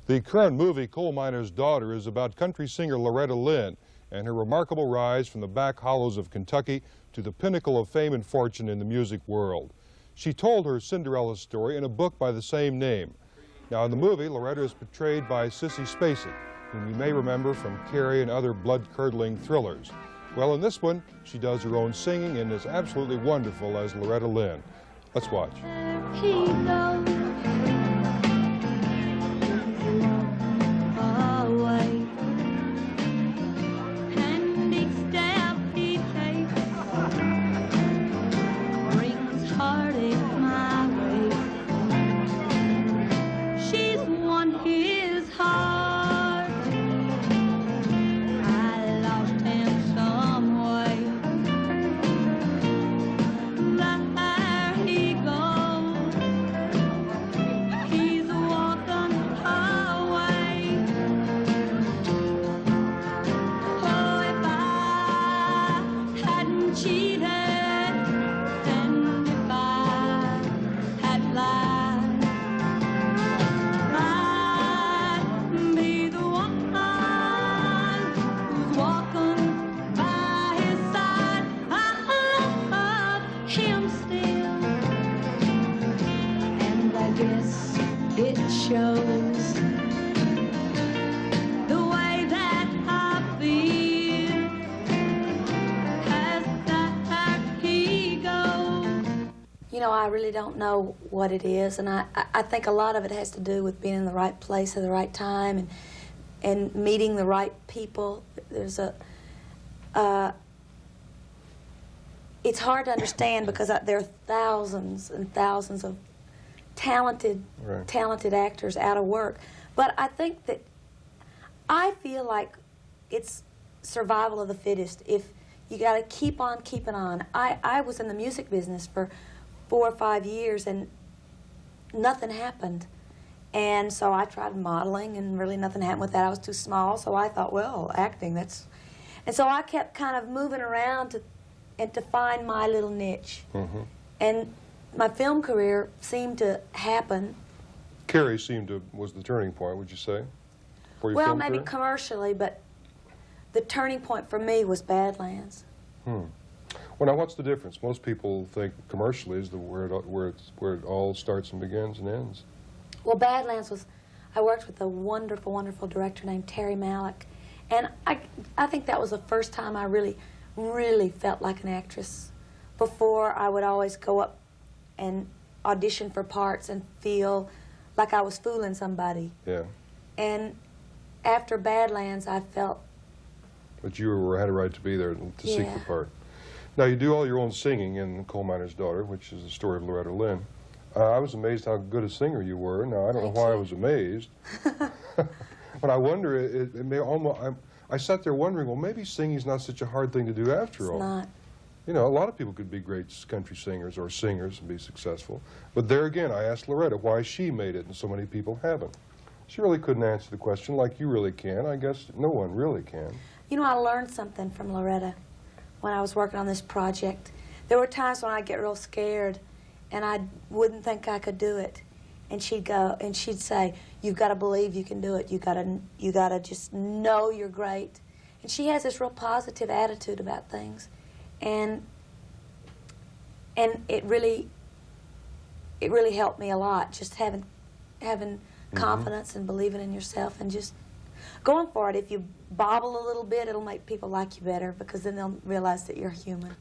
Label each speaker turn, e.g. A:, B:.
A: The current movie, Coal Miner's Daughter, is about country singer Loretta Lynn and her remarkable rise from the back hollows of Kentucky to the pinnacle of fame and fortune in the music world. She told her Cinderella story in a book by the same name. Now, in the movie, Loretta is portrayed by Sissy Spacek, whom you may remember from Carrie and other blood-curdling thrillers. Well, in this one, she does her own singing and is absolutely wonderful as Loretta Lynn. Let's watch.
B: It shows the way that I feel as that he goes.
C: You know, I really don't know what it is, and I think a lot of it has to do with being in the right place at the right time and meeting the right people. There's it's hard to understand because there are thousands and thousands of talented actors out of work. But I think that I feel like it's survival of the fittest. If you got to keep on keeping on. I was in the music business for 4 or 5 years and nothing happened. And so I tried modeling and really nothing happened with that. I was too small, so I thought, well, acting, that's... And so I kept kind of moving around to find my little niche. Mm-hmm. And my film career seemed to happen.
A: Carrie was the turning point, would you say? For your
C: well,
A: film
C: maybe
A: career?
C: Commercially, but the turning point for me was Badlands.
A: Well, now what's the difference? Most people think commercially is where it all starts and begins and ends.
C: Well, Badlands was, I worked with a wonderful, wonderful director named Terrence Malick, and I think that was the first time I really felt like an actress. Before, I would always go up and audition for parts and feel like I was fooling somebody. Yeah. And after Badlands, I felt...
A: But you had a right to be there to seek the part. Now, you do all your own singing in Coal Miner's Daughter, which is the story of Loretta Lynn. I was amazed how good a singer you were. Now, I don't know why I was amazed. But I wonder, it may almost... I sat there wondering, well, maybe singing's not such a hard thing to do after all.
C: It's not.
A: You know, a lot of people could be great country singers or singers and be successful. But there again, I asked Loretta why she made it and so many people haven't. She really couldn't answer the question like you really can. I guess no one really can.
C: You know, I learned something from Loretta when I was working on this project. There were times when I'd get real scared and I wouldn't think I could do it. And she'd go and she'd say, "You've got to believe you can do it. You gotta just know you're great." And she has this real positive attitude about things. And it really helped me a lot, just having confidence and believing in yourself and just going for it. If you bobble a little bit, it'll make people like you better because then they'll realize that you're human.